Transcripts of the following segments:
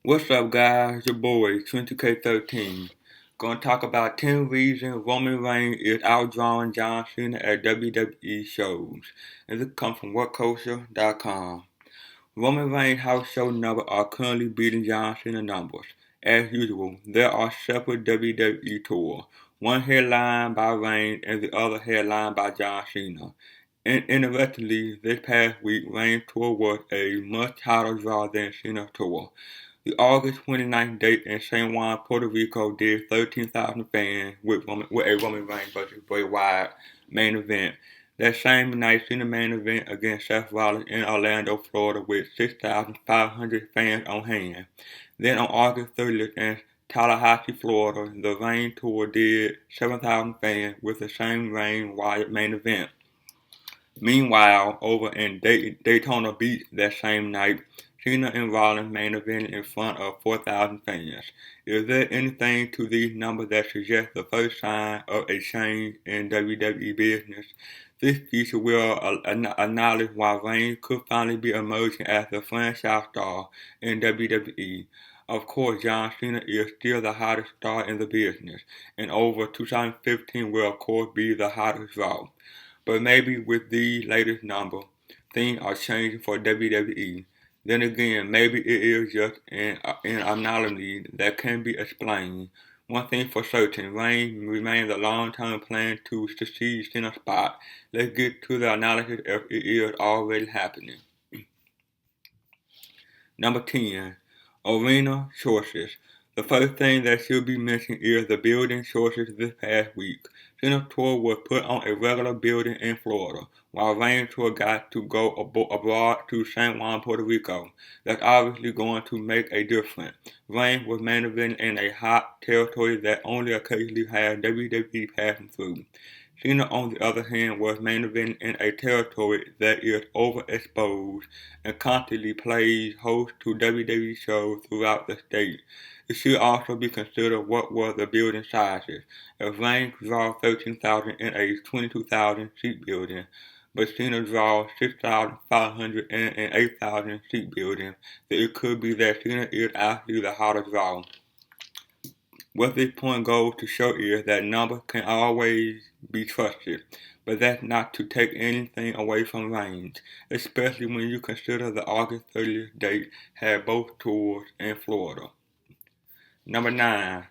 What's up, guys? Your boy, 20K13. Gonna talk about 10 reasons Roman Reigns is outdrawing John Cena at WWE shows. And this comes from WhatCulture.com. Roman Reigns' house show numbers are currently beating John Cena numbers. As usual, there are separate WWE tours, one headlined by Reigns and the other headlined by John Cena. Interestingly, this past week, Reigns' tour was a much harder draw than Cena's tour. The August 29th date in San Juan, Puerto Rico did 13,000 fans with a Roman Reigns versus Bray Wyatt main event. That same night, Cena main event against Seth Rollins in Orlando, Florida with 6,500 fans on hand. Then on August 30th in Tallahassee, Florida, the Reigns tour did 7,000 fans with the same Reigns Wyatt main event. Meanwhile, over in Daytona Beach that same night, Cena and Rollins main evented in front of 4,000 fans. Is there anything to these numbers that suggests the first sign of a change in WWE business? This feature will acknowledge why Reigns could finally be emerging as the franchise star in WWE. Of course, John Cena is still the hottest star in the business, and over 2015 will of course be the hottest draw. But maybe with these latest numbers, things are changing for WWE. Then again, maybe it is just an anomaly that can be explained. One thing for certain, Reigns remains a long-term plan to succeed Cena's spot. Let's get to the analysis if it is already happening. Number 10. Arena choices. The first thing that should be mentioned is the building choices this past week. Cena's tour was put on a regular building in Florida, while Reigns' tour got to go abroad to San Juan, Puerto Rico. That's obviously going to make a difference. Reigns was main eventing in a hot territory that only occasionally had WWE passing through. Cena, on the other hand, was main eventing in a territory that is overexposed and constantly plays host to WWE shows throughout the state. It should also be considered what were the building sizes. If Reigns draws 13,000 in a 22,000 seat building, but Cena draws 6,500 in an 8,000 seat building, then it could be that Cena is actually the hotter draw. What this point goes to show is that numbers can always be trusted, but that's not to take anything away from Reigns, especially when you consider the August 30th date had both tours in Florida. Number 9.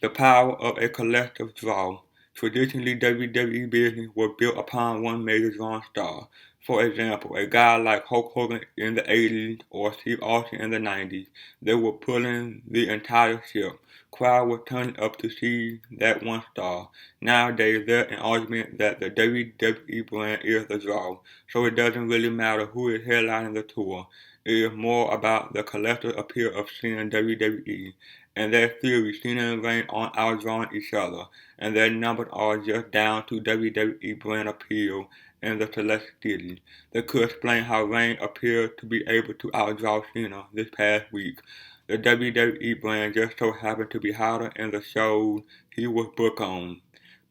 The power of a collective draw. Traditionally, WWE business was built upon one major drawing star. For example, a guy like Hulk Hogan in the 80s or Steve Austin in the 90s, they were pulling the entire ship. Crowd was turning up to see that one star. Nowadays, there's an argument that the WWE brand is the draw, so it doesn't really matter who is headlining the tour. It is more about the collective appeal of seeing WWE. And their theory, Cena and Reigns aren't outdrawing each other, and their numbers are just down to WWE brand appeal and the selectivity. That could explain how Reigns appeared to be able to outdraw Cena this past week. The WWE brand just so happened to be hotter in the shows he was booked on.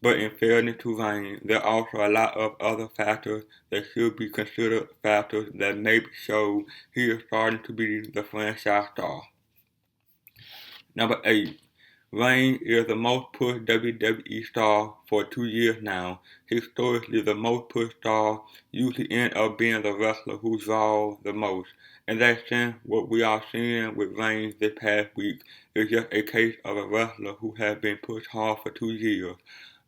But in fairness to Reigns, there are also a lot of other factors that should be considered factors that maybe show he is starting to be the franchise star. Number 8. Reigns is the most pushed WWE star for 2 years now. Historically, the most pushed star usually ends up being the wrestler who draws the most. In that sense, what we are seeing with Reigns this past week is just a case of a wrestler who has been pushed hard for 2 years.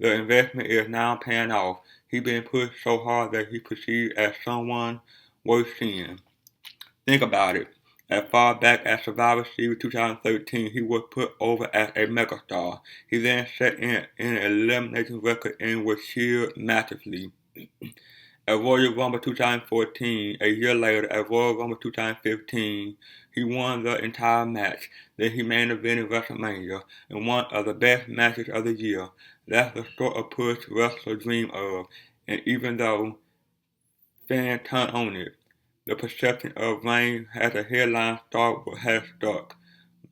The investment is now paying off. He's been pushed so hard that he's perceived as someone worth seeing. Think about it. As far back as Survivor Series 2013, he was put over as a megastar. He then set in an elimination record and was cheered massively. At Royal Rumble 2014, a year later at Royal Rumble 2015, he won the entire match. Then he main evented WrestleMania in one of the best matches of the year. That's the sort of push wrestlers dream of, and even though fans turn on it, the perception of Reigns as a headline star has stuck.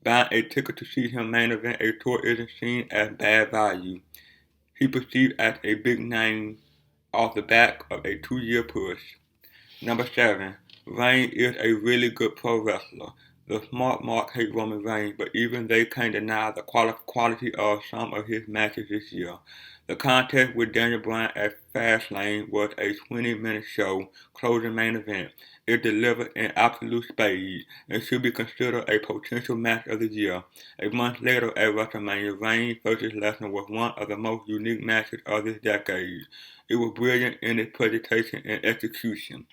Buying a ticket to see him main event a tour isn't seen as bad value. He's perceived as a big name off the back of a 2-year push. Number 7. Reigns is a really good pro wrestler. The smart mark hate Roman Reigns, but even they can't deny the quality of some of his matches this year. The contest with Daniel Bryan at Fastlane was a 20-minute show closing main event. It delivered in absolute spades and should be considered a potential match of the year. A month later at WrestleMania, Reigns vs. Lesnar was one of the most unique matches of this decade. It was brilliant in its presentation and execution.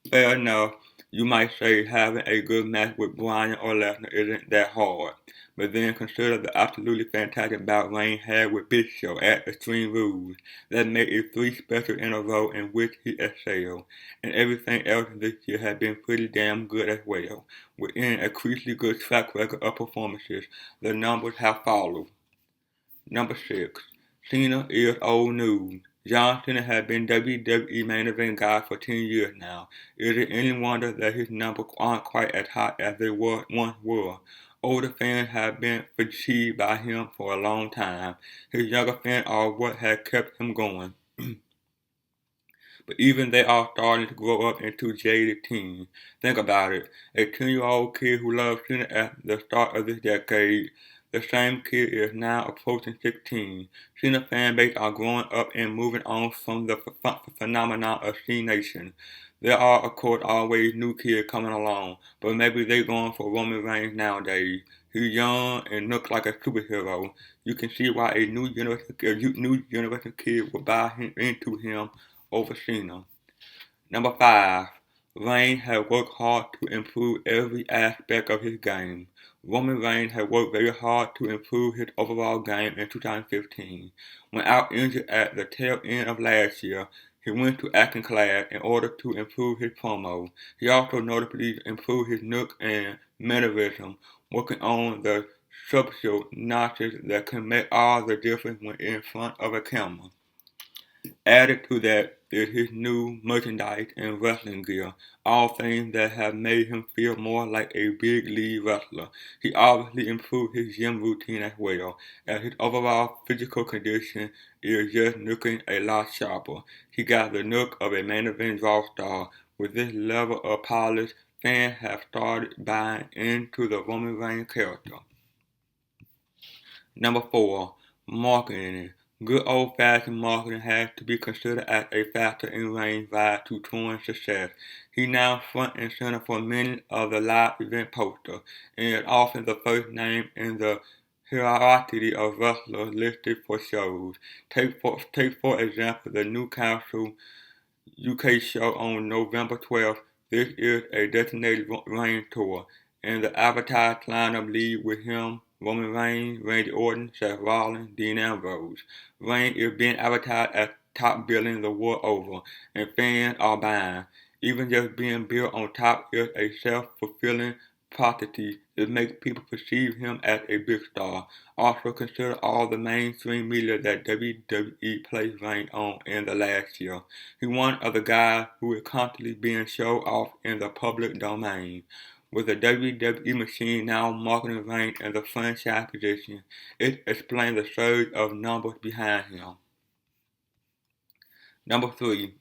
Fair enough, you might say having a good match with Bryan or Lesnar isn't that hard, but then consider the absolutely fantastic bout Reigns had with Big Show at Extreme Rules. That made it 3 specials in a row in which he excelled, and everything else this year has been pretty damn good as well. Within a crucially good track record of performances, the numbers have followed. Number 6. Cena is old news. John Cena has been WWE main event guy for 10 years now. Is it any wonder that his numbers aren't quite as hot as they once were? Older fans have been fatigued by him for a long time. His younger fans are what has kept him going. But even they are starting to grow up into jaded teens. Think about it. A 10-year-old kid who loved Cena at the start of this decade, the same kid is now approaching 16. Cena fan base are growing up and moving on from the phenomenon of C Nation. There are, of course, always new kids coming along, but maybe they're going for Roman Reigns nowadays. He's young and looks like a superhero. You can see why a new generation kid would buy into him over Cena. Number 5. Reigns has worked hard to improve every aspect of his game. Roman Reigns has worked very hard to improve his overall game in 2015. When out injured at the tail end of last year, he went to acting class in order to improve his promo. He also notably improved his look and mannerism, working on the subtle notches that can make all the difference when in front of a camera. Added to that is his new merchandise and wrestling gear, all things that have made him feel more like a big league wrestler. He obviously improved his gym routine as well, as his overall physical condition is just looking a lot sharper. He got the look of a main event draw star. With this level of polish, fans have started buying into the Roman Reigns character. Number 4. Marketing. Good old-fashioned marketing has to be considered as a factor in Reigns' rise to touring success. He now front and center for many of the live event posters, and is often the first name in the hierarchy of wrestlers listed for shows. Take for example the Newcastle UK show on November 12th. This is a designated Reigns tour, and the advertised lineup lead with him, Roman Reigns, Randy Orton, Seth Rollins, Dean Ambrose. Reigns is being advertised as top billing the world over, and fans are buying. Even just being built on top is a self-fulfilling prophecy. It makes people perceive him as a big star. Also consider all the mainstream media that WWE placed Reigns on in the last year. He's one of the guys who is constantly being shown off in the public domain. With the WWE machine now marketing Reigns in the franchise position, it explains the surge of numbers behind him. Number 3.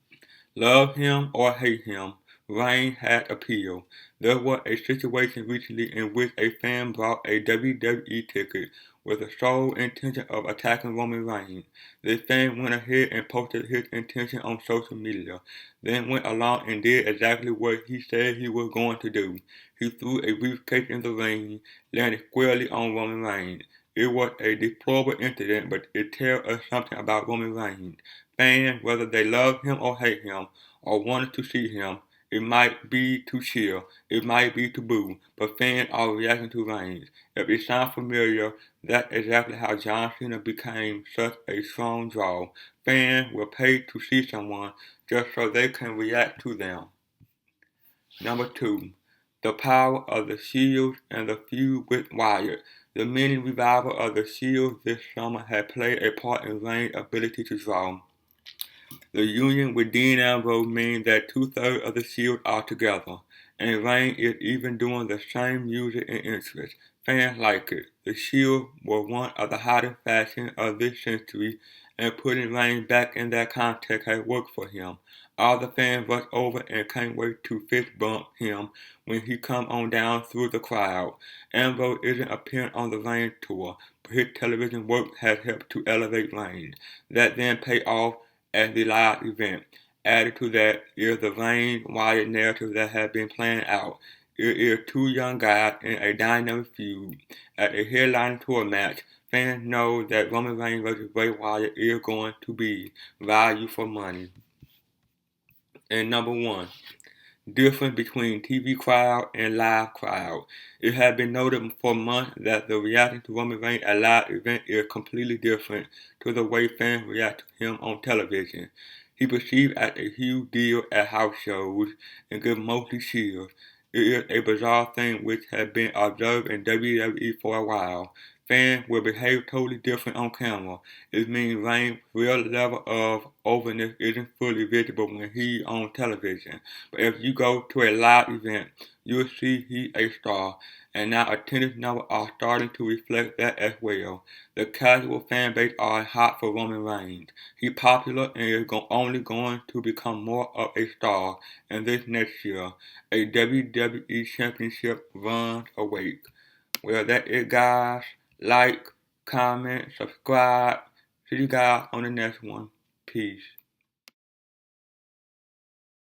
Love him or hate him, Reigns had appeal. There was a situation recently in which a fan bought a WWE ticket with the sole intention of attacking Roman Reigns. The fan went ahead and posted his intention on social media, then went along and did exactly what he said he was going to do. He threw a briefcase in the ring, landed squarely on Roman Reigns. It was a deplorable incident, but it tells us something about Roman Reigns. Fans, whether they love him or hate him, or wanted to see him, it might be to cheer, it might be to boo, but fans are reacting to Reigns. If it sounds familiar, that's exactly how John Cena became such a strong draw. Fans will pay to see someone just so they can react to them. Number 2. The power of the Shield and the feud with Wyatt. The mini revival of the Shield this summer had played a part in Reigns' ability to draw. The union with Dean Ambrose means that 2/3 of the Shield are together, and Reigns is even doing the same music and interest. Fans like it. The Shield was one of the hottest fashions of this century, and putting Reigns back in that context has worked for him. All the fans rush over and can't wait to fist bump him when he come on down through the crowd. Ambrose isn't appearing on the Reigns tour, but his television work has helped to elevate Reigns. That then paid off at the live event. Added to that is the Reigns Wyatt narrative that has been playing out. It is two young guys in a dynamic feud. At a headlining tour match, fans know that Roman Reigns vs. Bray Wyatt is going to be value for money. And number one, difference between TV crowd and live crowd. It has been noted for months that the reaction to Roman Reigns at live event is completely different to the way fans react to him on television. He perceived as a huge deal at house shows and gets mostly cheers. It is a bizarre thing which has been observed in WWE for a while. Fans will behave totally different on camera. It means Reigns' real level of overness isn't fully visible when he's on television. But if you go to a live event, you'll see he's a star, and now attendance numbers are starting to reflect that as well. The casual fan base are hot for Roman Reigns. He's popular and is only going to become more of a star in this next year. A WWE Championship runs awake. Well, that is, guys. Like, comment, subscribe. See you guys on the next one. Peace.